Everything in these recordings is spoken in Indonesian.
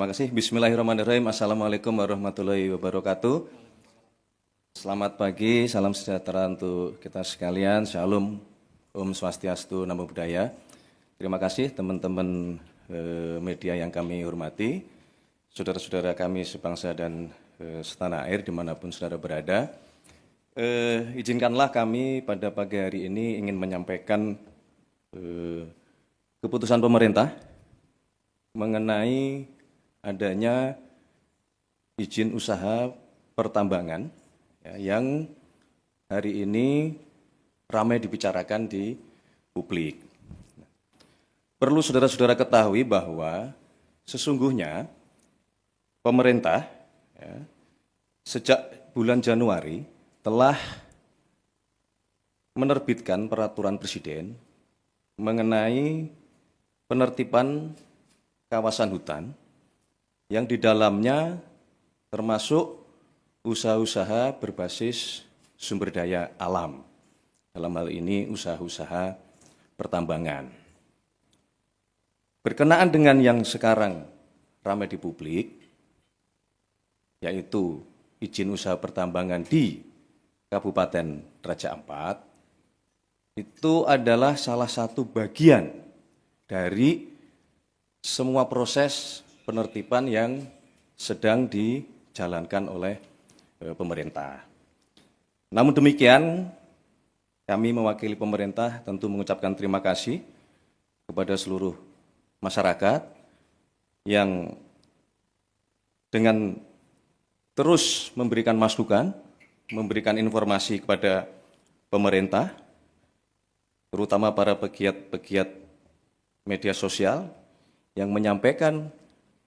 Terima kasih. Bismillahirrahmanirrahim. Assalamualaikum warahmatullahi wabarakatuh. Selamat pagi, salam sejahtera untuk kita sekalian. Shalom, Om Swastiastu, Namo Buddhaya. Terima kasih teman-teman media yang kami hormati, saudara-saudara kami sebangsa dan setanah air dimanapun saudara berada. Izinkanlah kami pada pagi hari ini ingin menyampaikan keputusan pemerintah mengenai adanya izin usaha pertambangan ya, yang hari ini ramai dibicarakan di publik. Perlu saudara-saudara ketahui bahwa sesungguhnya pemerintah ya, sejak bulan Januari telah menerbitkan peraturan presiden mengenai penertiban kawasan hutan yang di dalamnya termasuk usaha-usaha berbasis sumber daya alam. Dalam hal ini usaha-usaha pertambangan. Berkenaan dengan yang sekarang ramai di publik, yaitu izin usaha pertambangan di Kabupaten Raja Ampat, itu adalah salah satu bagian dari semua proses penertiban yang sedang dijalankan oleh pemerintah. Namun demikian, kami mewakili pemerintah tentu mengucapkan terima kasih kepada seluruh masyarakat yang dengan terus memberikan masukan, memberikan informasi kepada pemerintah, terutama para pegiat-pegiat media sosial yang menyampaikan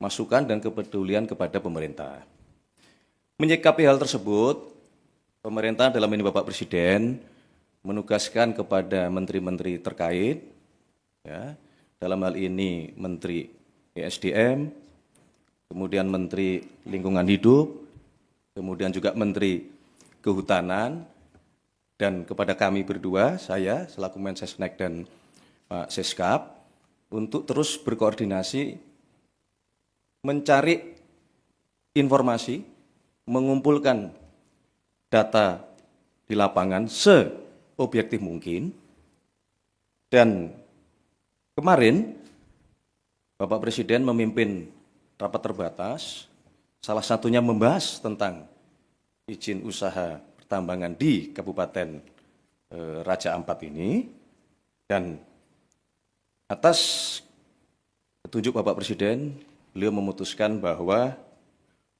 masukan dan kepedulian kepada pemerintah. Menyikapi hal tersebut, pemerintah dalam ini Bapak Presiden menugaskan kepada menteri-menteri terkait, ya, dalam hal ini Menteri ESDM, kemudian Menteri Lingkungan Hidup, kemudian juga Menteri Kehutanan, dan kepada kami berdua, saya selaku Mensesnek dan Pak Seskap, untuk terus berkoordinasi, mencari informasi, mengumpulkan data di lapangan seobjektif mungkin, dan kemarin Bapak Presiden memimpin rapat terbatas, salah satunya membahas tentang izin usaha pertambangan di Kabupaten Raja Ampat ini, dan atas petunjuk Bapak Presiden, beliau memutuskan bahwa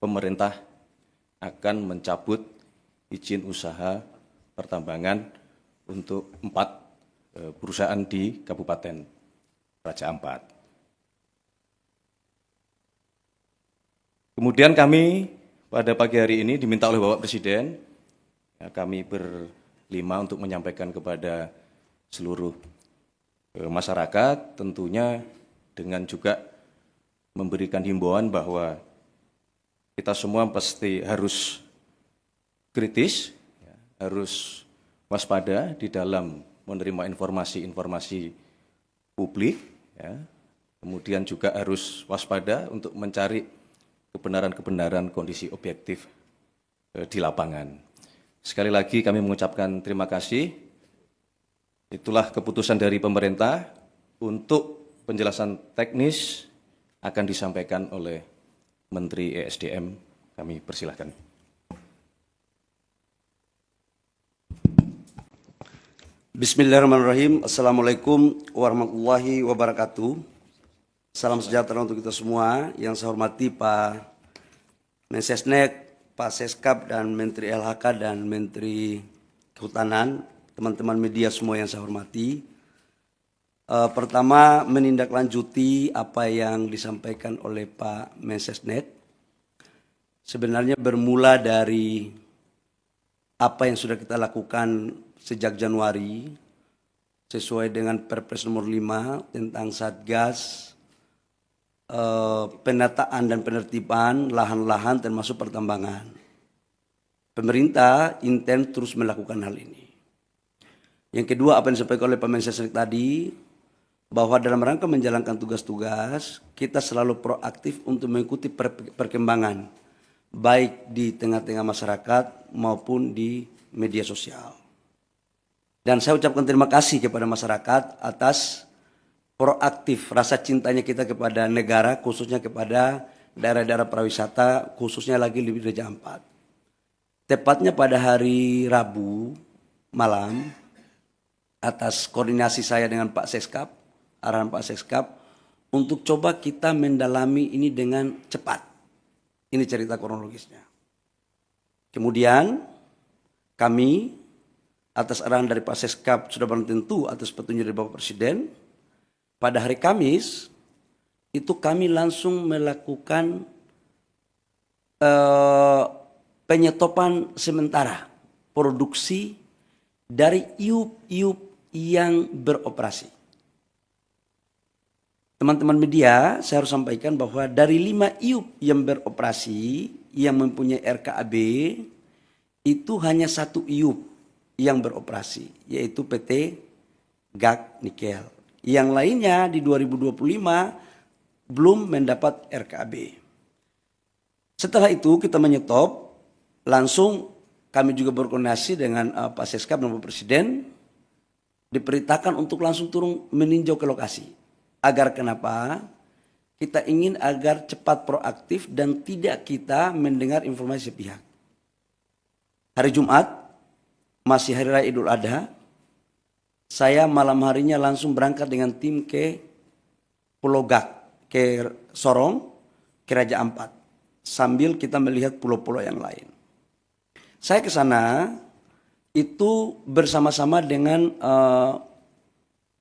pemerintah akan mencabut izin usaha pertambangan untuk 4 perusahaan di Kabupaten Raja Ampat. Kemudian kami pada pagi hari ini diminta oleh Bapak Presiden, ya, kami berlima untuk menyampaikan kepada seluruh masyarakat, tentunya dengan juga memberikan himbauan bahwa kita semua pasti harus kritis, ya, harus waspada di dalam menerima informasi-informasi publik, ya. Kemudian juga harus waspada untuk mencari kebenaran-kebenaran kondisi objektif di lapangan. Sekali lagi kami mengucapkan terima kasih. Itulah keputusan dari pemerintah. Untuk penjelasan teknis akan disampaikan oleh Menteri ESDM. Kami persilahkan. Bismillahirrahmanirrahim. Assalamualaikum warahmatullahi wabarakatuh. Salam sejahtera untuk kita semua. Yang saya hormati Pak Mensesnek, Pak Seskap, dan Menteri LHK dan Menteri Kehutanan, teman-teman media semua yang saya hormati. Pertama, menindaklanjuti apa yang disampaikan oleh Pak Mensesnek. Sebenarnya bermula dari apa yang sudah kita lakukan sejak Januari, sesuai dengan Perpres nomor 5 tentang Satgas penataan dan penertiban lahan-lahan termasuk pertambangan. Pemerintah intens terus melakukan hal ini. Yang kedua, apa yang disampaikan oleh Pak Mensesnek tadi, bahwa dalam rangka menjalankan tugas-tugas, kita selalu proaktif untuk mengikuti perkembangan, baik di tengah-tengah masyarakat maupun di media sosial. Dan saya ucapkan terima kasih kepada masyarakat atas proaktif rasa cintanya kita kepada negara, khususnya kepada daerah-daerah pariwisata, khususnya lagi di Raja Ampat. Tepatnya pada hari Rabu malam, atas koordinasi saya dengan Pak Seskap, arahan Pak Seskap, untuk coba kita mendalami ini dengan cepat. Ini cerita kronologisnya. Kemudian kami atas arahan dari Pak Seskap sudah barang tentu atas petunjuk dari Bapak Presiden, pada hari Kamis itu kami langsung melakukan penyetopan sementara produksi dari iup-iup yang beroperasi. Teman-teman media, saya harus sampaikan bahwa dari 5 iup yang beroperasi, yang mempunyai RKAB, itu hanya 1 iup yang beroperasi, yaitu PT GAK Nikel. Yang lainnya di 2025 belum mendapat RKAB. Setelah itu kita menyetop, langsung kami juga berkoordinasi dengan Pak Seskap dan Bapak Presiden, diperintahkan untuk langsung turun meninjau ke lokasi. Agar kenapa? Kita ingin agar cepat proaktif dan tidak kita mendengar informasi sepihak. Hari Jumat, masih Hari Raya Idul Adha, saya malam harinya langsung berangkat dengan tim ke Pulau Gak, ke Sorong, ke Raja Ampat. Sambil kita melihat pulau-pulau yang lain. Saya ke sana itu bersama-sama dengan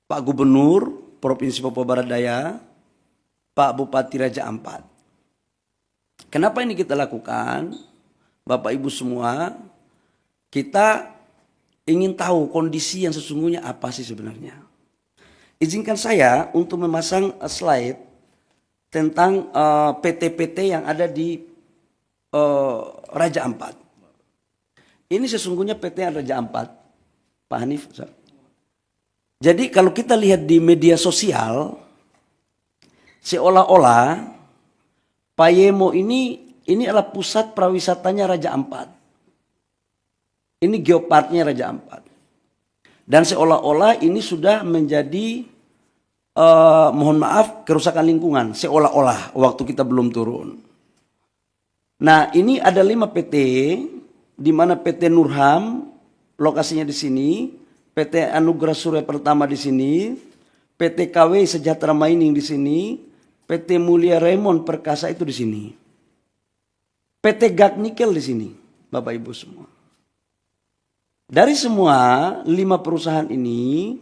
Pak Gubernur Provinsi Papua Barat Daya, Pak Bupati Raja Ampat. Kenapa ini kita lakukan? Bapak Ibu semua, kita ingin tahu kondisi yang sesungguhnya apa sih sebenarnya. Izinkan saya untuk memasang slide tentang PT-PT yang ada di Raja Ampat. Ini sesungguhnya PT Raja Ampat, Pak Hanif. Jadi kalau kita lihat di media sosial, seolah-olah Payemo ini adalah pusat pariwisatanya Raja Ampat. Ini geoparknya Raja Ampat. Dan seolah-olah ini sudah menjadi, mohon maaf, kerusakan lingkungan. Seolah-olah waktu kita belum turun. Nah ini ada 5 PT, di mana PT Nurham, lokasinya di sini, PT Anugerah Surya Pertama di sini, PT KW Sejahtera Mining di sini, PT Mulia Raymond Perkasa itu di sini. PT GAK Nikel di sini, Bapak Ibu semua. Dari semua 5 perusahaan ini,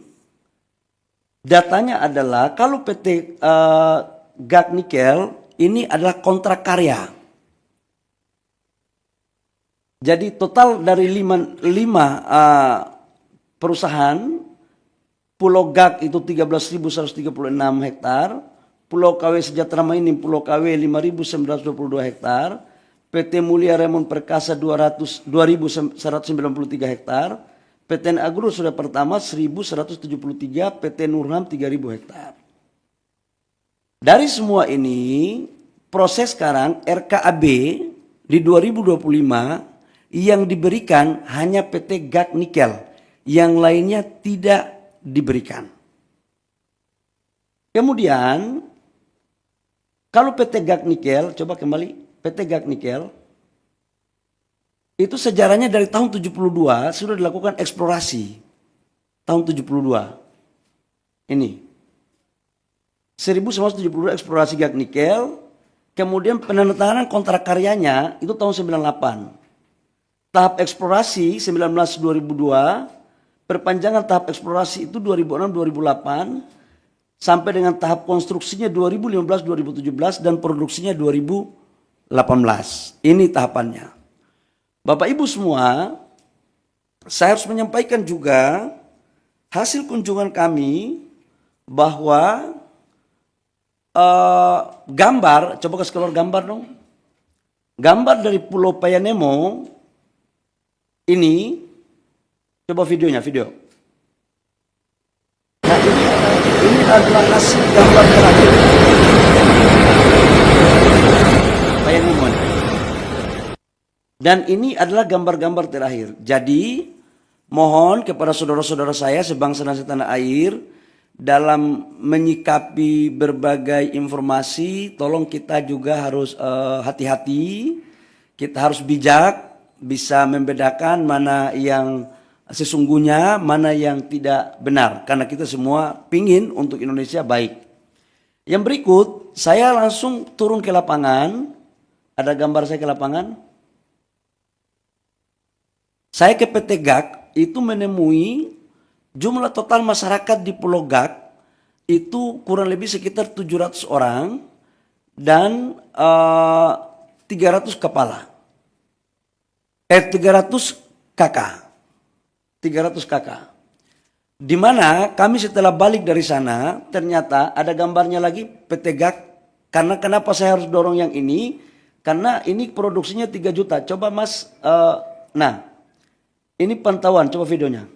datanya adalah kalau PT GAK Nikel ini adalah kontrak karya. Jadi total dari 5 perusahaan, Pulau GAK itu 13.136 hektar, Pulau KW Sejahtera Mining, Pulau KW 5.922 hektar, PT Mulia Raymond Perkasa 2.193 hektar, PT Agro Surya Pertama 1.173, PT Nurham 3.000 hektar. Dari semua ini, proses sekarang RKAB di 2025 yang diberikan hanya PT GAK Nikel, yang lainnya tidak diberikan. Kemudian, kalau PT GAK Nikel, coba kembali, PT GAK Nikel, itu sejarahnya dari tahun 72 sudah dilakukan eksplorasi. Tahun 72. Ini. 1972 eksplorasi GAK Nikel, kemudian penandatanganan kontrak karyanya itu tahun 98. Tahap eksplorasi 2002, perpanjangan tahap eksplorasi itu 2006-2008, sampai dengan tahap konstruksinya 2015-2017 dan produksinya 2018. Ini tahapannya. Bapak Ibu semua, saya harus menyampaikan juga hasil kunjungan kami bahwa gambar, coba kasih keluar gambar dong. Gambar dari Pulau Payanemo ini, coba videonya, video. Nah ini adalah hasil gambar terakhir. Bayangin mohon. Dan ini adalah gambar-gambar terakhir. Jadi mohon kepada saudara-saudara saya sebangsa dan setanah air, dalam menyikapi berbagai informasi, tolong kita juga harus hati-hati, kita harus bijak, bisa membedakan mana yang sesungguhnya, mana yang tidak benar. Karena kita semua pingin untuk Indonesia baik. Yang berikut, saya langsung turun ke lapangan. Ada gambar saya ke lapangan. Saya ke PT GAK, itu menemui jumlah total masyarakat di Pulau GAK itu kurang lebih sekitar 700 orang dan 300 kepala. 300 kakak. 300 kakak. Di mana kami setelah balik dari sana ternyata ada gambarnya lagi PT GAK. Karena kenapa saya harus dorong yang ini? Karena ini produksinya 3 juta. Coba Mas, nah ini pantauan, coba videonya.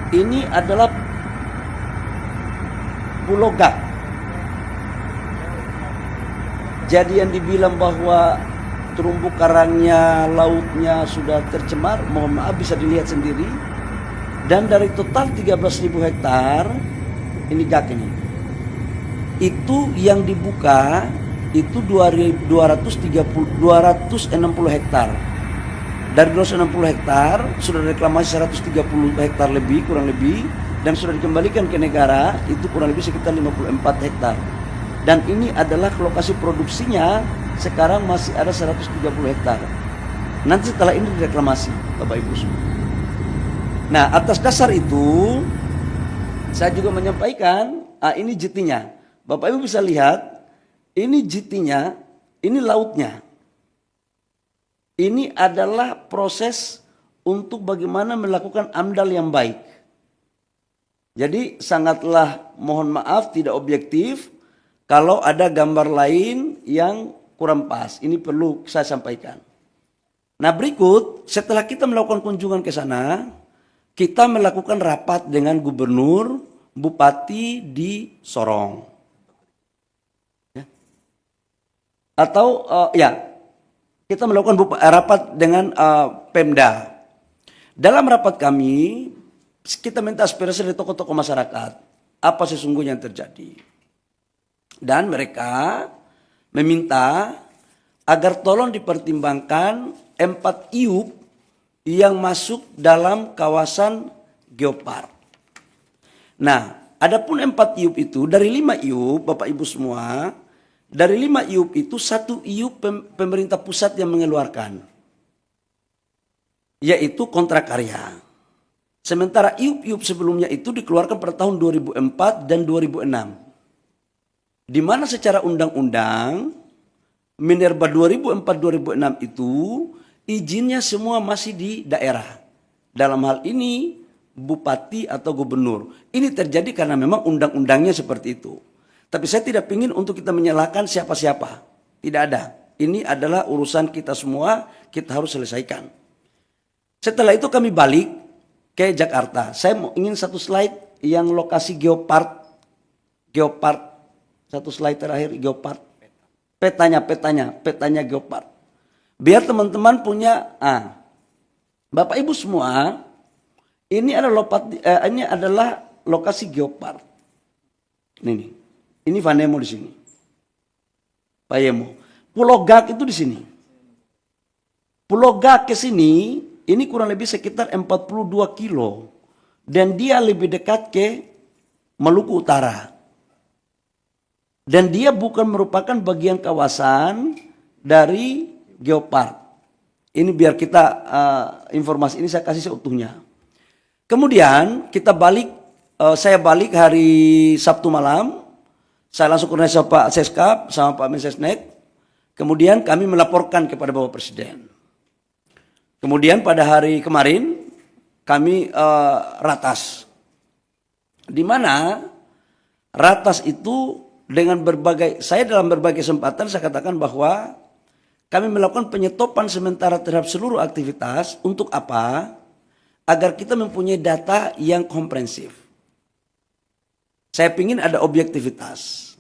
Ini adalah Pulau GAK. Jadi yang dibilang bahwa terumbu karangnya, lautnya sudah tercemar, mohon maaf bisa dilihat sendiri. Dan dari total 13.000 hektar, ini GAK ini. Itu yang dibuka itu 260 hektar. Dari 260 hektar sudah reklamasi 130 hektar lebih, kurang lebih, dan sudah dikembalikan ke negara itu kurang lebih sekitar 54 hektar. Dan ini adalah lokasi produksinya sekarang masih ada 130 hektar. Nanti setelah ini direklamasi, Bapak Ibu semua. Nah, atas dasar itu saya juga menyampaikan, ini JT-nya. Bapak Ibu bisa lihat, ini JT-nya, ini lautnya. Ini adalah proses untuk bagaimana melakukan AMDAL yang baik. Jadi sangatlah mohon maaf tidak objektif kalau ada gambar lain yang kurang pas. Ini perlu saya sampaikan. Nah berikut, setelah kita melakukan kunjungan ke sana, kita melakukan rapat dengan gubernur, bupati di Sorong. Ya. Atau kita melakukan rapat dengan Pemda. Dalam rapat kami, kita minta aspirasi dari tokoh-tokoh masyarakat. Apa sesungguhnya yang terjadi. Dan mereka meminta agar tolong dipertimbangkan 4 IUP yang masuk dalam kawasan Geopark. Nah, adapun 4 IUP itu, dari 5 IUP, Bapak Ibu semua, dari 5 IUP itu 1 IUP pemerintah pusat yang mengeluarkan, yaitu kontrak karya. Sementara IUP-IUP sebelumnya itu dikeluarkan pada tahun 2004 dan 2006. Di mana secara undang-undang Minerba 2004-2006 itu izinnya semua masih di daerah. Dalam hal ini bupati atau gubernur. Ini terjadi karena memang undang-undangnya seperti itu. Tapi saya tidak ingin untuk kita menyalahkan siapa-siapa. Tidak ada. Ini adalah urusan kita semua, kita harus selesaikan. Setelah itu kami balik ke Jakarta. Saya ingin satu slide yang lokasi Geopark. Geopark. Satu slide terakhir Geopark. Petanya Geopark. Biar teman-teman punya, Bapak Ibu semua, ini adalah lokasi Geopark. Ini Vanemo di sini. Payemo. Pulau GAK itu di sini. Pulau GAK ke sini, ini kurang lebih sekitar 42 kilo. Dan dia lebih dekat ke Maluku Utara. Dan dia bukan merupakan bagian kawasan dari Geopark. Ini biar kita informasi ini saya kasih seutuhnya. Kemudian kita balik, saya balik hari Sabtu malam. Saya langsung koordinasi sama Pak Seskap sama Pak Mensesnek. Kemudian kami melaporkan kepada Bapak Presiden. Kemudian pada hari kemarin kami ratas. Di mana ratas itu dengan saya dalam berbagai kesempatan saya katakan bahwa kami melakukan penyetopan sementara terhadap seluruh aktivitas. Untuk apa? Agar kita mempunyai data yang komprehensif. Saya ingin ada objektivitas.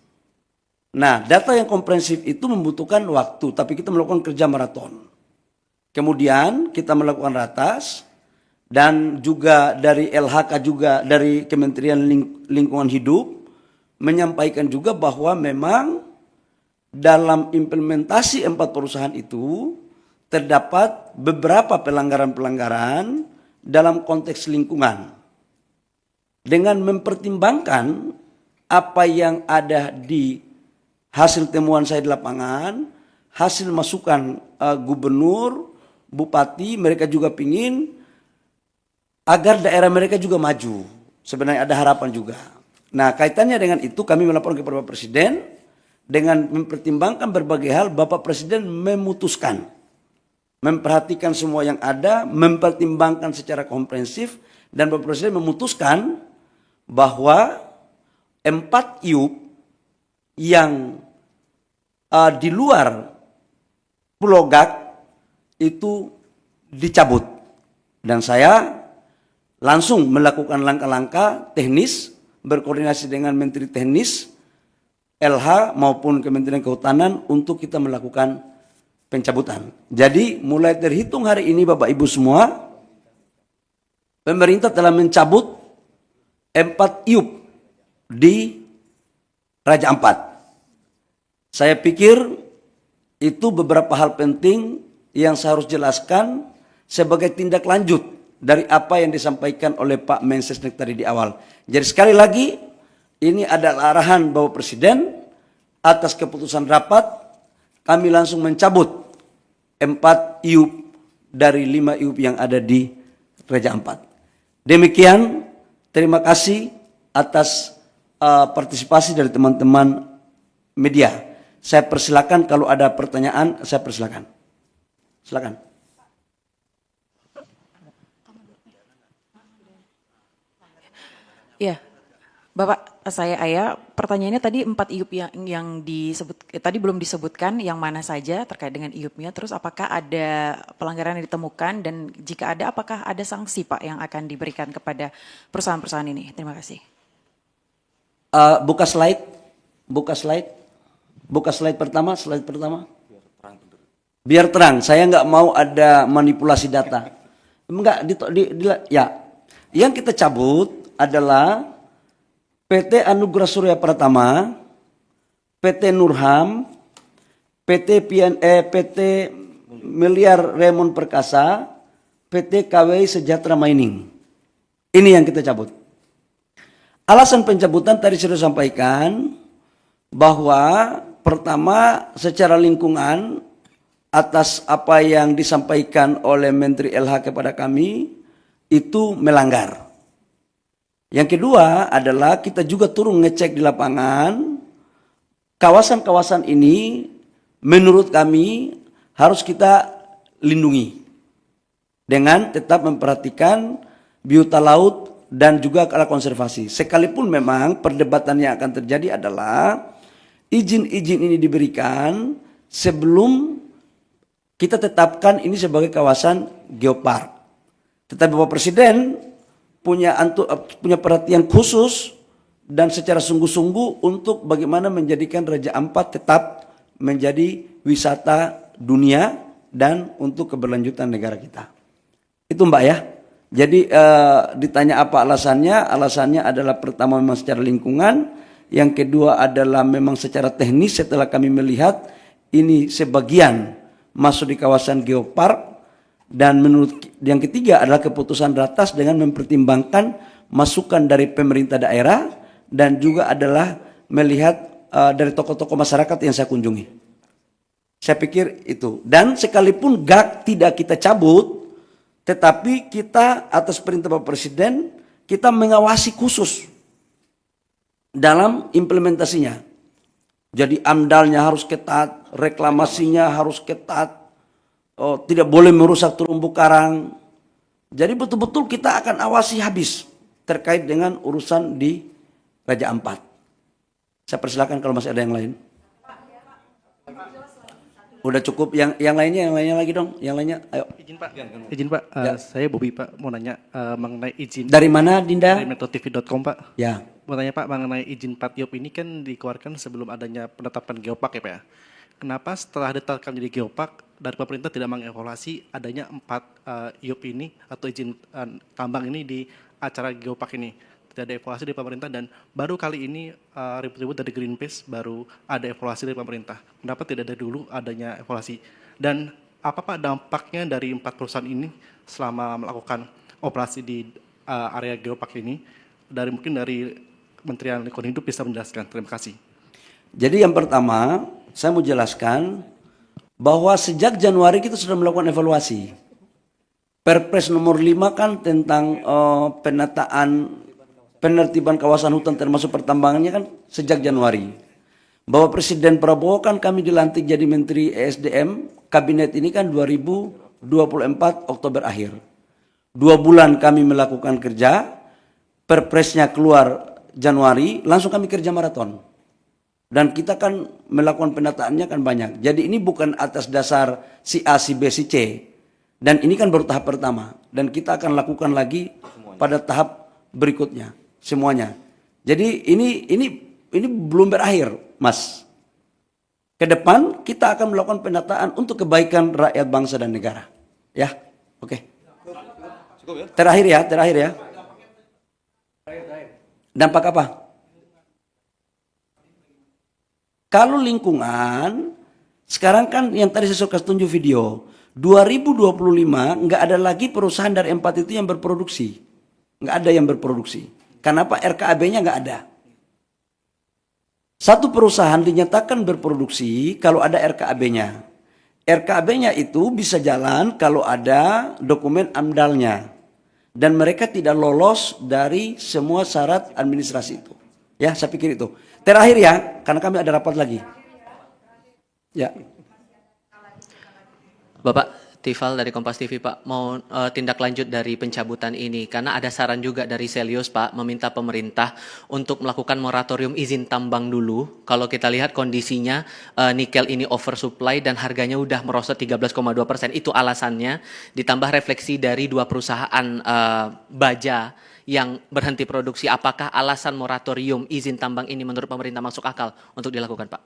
Nah, data yang komprehensif itu membutuhkan waktu, tapi kita melakukan kerja maraton. Kemudian kita melakukan ratas, dan juga dari LHK juga dari Kementerian Lingkungan Hidup menyampaikan juga bahwa memang dalam implementasi 4 perusahaan itu terdapat beberapa pelanggaran-pelanggaran dalam konteks lingkungan. Dengan mempertimbangkan apa yang ada di hasil temuan saya di lapangan, hasil masukan gubernur, bupati, mereka juga pingin agar daerah mereka juga maju. Sebenarnya ada harapan juga. Nah, kaitannya dengan itu kami melaporkan kepada Bapak Presiden, dengan mempertimbangkan berbagai hal, Bapak Presiden memutuskan, memperhatikan semua yang ada, mempertimbangkan secara komprehensif, dan Bapak Presiden memutuskan bahwa 4 IUP yang di luar Pulau Gak itu dicabut. Dan saya langsung melakukan langkah-langkah teknis, berkoordinasi dengan Menteri Teknis, LH maupun Kementerian Kehutanan untuk kita melakukan pencabutan. Jadi mulai terhitung hari ini Bapak Ibu semua, pemerintah telah mencabut 4 IUP di Raja Ampat. Saya pikir itu beberapa hal penting yang saya harus jelaskan sebagai tindak lanjut dari apa yang disampaikan oleh Pak Mensesnek tadi di awal. Jadi sekali lagi, ini adalah arahan Bapak Presiden atas keputusan rapat, kami langsung mencabut 4 IUP dari 5 IUP yang ada di Raja Ampat. Demikian, terima kasih atas partisipasi dari teman-teman media. Saya persilakan kalau ada pertanyaan, saya persilakan. Silakan. Ya, Bapak, saya Aya. Pertanyaannya tadi 4 IUP yang disebut tadi belum disebutkan yang mana saja terkait dengan IUP-nya. Terus apakah ada pelanggaran yang ditemukan dan jika ada, apakah ada sanksi Pak yang akan diberikan kepada perusahaan-perusahaan ini? Terima kasih. Buka slide pertama. Biar terang. Saya nggak mau ada manipulasi data. Enggak, ya. Yang kita cabut adalah PT Anugerah Surya Pratama, PT Nurham, PT Miliar Raymond Perkasa, PT KWI Sejahtera Mining. Ini yang kita cabut. Alasan pencabutan tadi sudah sampaikan bahwa pertama secara lingkungan atas apa yang disampaikan oleh Menteri LH kepada kami itu melanggar. Yang kedua adalah kita juga turun ngecek di lapangan, kawasan-kawasan ini menurut kami harus kita lindungi dengan tetap memperhatikan biota laut dan juga kala konservasi. Sekalipun memang perdebatan yang akan terjadi adalah izin-izin ini diberikan sebelum kita tetapkan ini sebagai kawasan geopark. Tetapi Bapak Presiden punya perhatian khusus dan secara sungguh-sungguh untuk bagaimana menjadikan Raja Ampat tetap menjadi wisata dunia dan untuk keberlanjutan negara kita. Itu Mbak ya. Jadi ditanya apa alasannya? Alasannya adalah pertama memang secara lingkungan, yang kedua adalah memang secara teknis setelah kami melihat ini sebagian masuk di kawasan geopark, dan menurut yang ketiga adalah keputusan ratas dengan mempertimbangkan masukan dari pemerintah daerah dan juga adalah melihat dari tokoh-tokoh masyarakat yang saya kunjungi. Saya pikir itu. Dan sekalipun GAK tidak kita cabut, tetapi kita atas perintah Bapak Presiden, kita mengawasi khusus dalam implementasinya. Jadi amdalnya harus ketat, reklamasinya harus ketat, tidak boleh merusak terumbu karang. Jadi betul-betul kita akan awasi habis terkait dengan urusan di Raja Ampat. Saya persilakan kalau masih ada yang lain. Udah cukup, yang lainnya lagi dong, yang lainnya, ayo. Izin Pak, saya Bobi Pak, mau nanya mengenai izin. Dari mana Dinda? Dari metrotv.com Pak. Ya. mau tanya Pak mengenai izin 4 IOP ini kan dikeluarkan sebelum adanya penetapan geopark ya Pak ya. Kenapa setelah ditetapkan jadi geopark dari pemerintah tidak mengevaluasi adanya 4 IOP ini atau izin tambang ini di acara geopark ini? Tidak ada evaluasi dari pemerintah dan baru kali ini ribut-ribut dari Greenpeace baru ada evaluasi dari pemerintah. Kenapa tidak dari dulu adanya evaluasi? Dan apa Pak dampaknya dari 4 perusahaan ini selama melakukan operasi di area geopark ini? Mungkin dari Kementerian Lingkungan Hidup bisa menjelaskan. Terima kasih. Jadi yang pertama, saya mau jelaskan bahwa sejak Januari kita sudah melakukan evaluasi. Perpres nomor 5 kan tentang penertiban kawasan hutan termasuk pertambangannya kan sejak Januari. Bahwa Presiden Prabowo kan kami dilantik jadi Menteri ESDM, kabinet ini kan 2024 Oktober akhir. 2 bulan kami melakukan kerja, perpresnya keluar Januari, langsung kami kerja maraton. Dan kita kan melakukan penataannya kan banyak. Jadi ini bukan atas dasar si A, si B, si C. Dan ini kan baru tahap pertama. Dan kita akan lakukan lagi pada tahap berikutnya. Semuanya. Jadi ini belum berakhir, Mas. Ke depan kita akan melakukan penataan untuk kebaikan rakyat bangsa dan negara. Ya, oke. Terakhir ya. Dampak apa? Kalau lingkungan, sekarang kan yang tadi saya suka tunjuk video, 2025 nggak ada lagi perusahaan dari 4 itu yang berproduksi. Nggak ada yang berproduksi. Kenapa? RKAB-nya nggak ada. Satu perusahaan dinyatakan berproduksi kalau ada RKAB-nya. RKAB-nya itu bisa jalan kalau ada dokumen AMDAL-nya. Dan mereka tidak lolos dari semua syarat administrasi itu. Ya, saya pikir itu. Terakhir ya, karena kami ada rapat lagi. Ya. Bapak Tifal dari Kompas TV Pak, mau tindak lanjut dari pencabutan ini karena ada saran juga dari Selius Pak meminta pemerintah untuk melakukan moratorium izin tambang dulu. Kalau kita lihat kondisinya nikel ini oversupply dan harganya udah merosot 13,2%, itu alasannya. Ditambah refleksi dari 2 perusahaan baja yang berhenti produksi, apakah alasan moratorium izin tambang ini menurut pemerintah masuk akal untuk dilakukan Pak?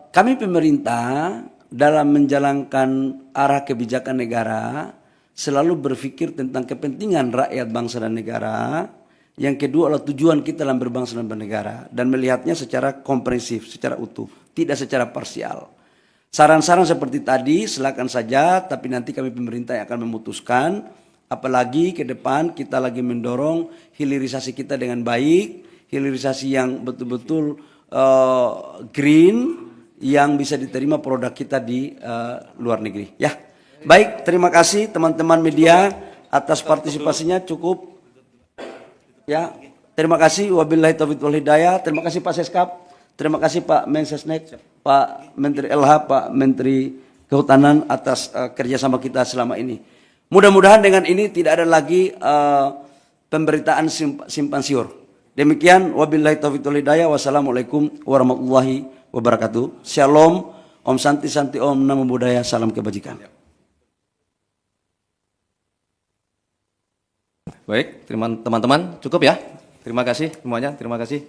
Kami pemerintah dalam menjalankan arah kebijakan negara selalu berpikir tentang kepentingan rakyat bangsa dan negara. Yang kedua adalah tujuan kita dalam berbangsa dan bernegara dan melihatnya secara komprehensif, secara utuh, tidak secara parsial. Saran-saran seperti tadi silakan saja, tapi nanti kami pemerintah yang akan memutuskan. Apalagi ke depan kita lagi mendorong hilirisasi kita dengan baik, hilirisasi yang betul-betul green, yang bisa diterima produk kita di luar negeri. Ya, baik. Terima kasih teman-teman media atas partisipasinya. Cukup. Ya, terima kasih. Wabillahi taufiq wal hidayah. Terima kasih Pak Seskap. Terima kasih Pak Mensesnek, Pak Menteri LH, Pak Menteri Kehutanan atas kerjasama kita selama ini. Mudah-mudahan dengan ini tidak ada lagi pemberitaan simpang siur. Demikian. Wabillahi taufiq wal hidayah. Wassalamualaikum warahmatullahi wabarakatuh. Shalom, Om Santi Santi Om, Namo Buddhaya, salam kebajikan. Baik, teman-teman, cukup ya. Terima kasih semuanya, terima kasih.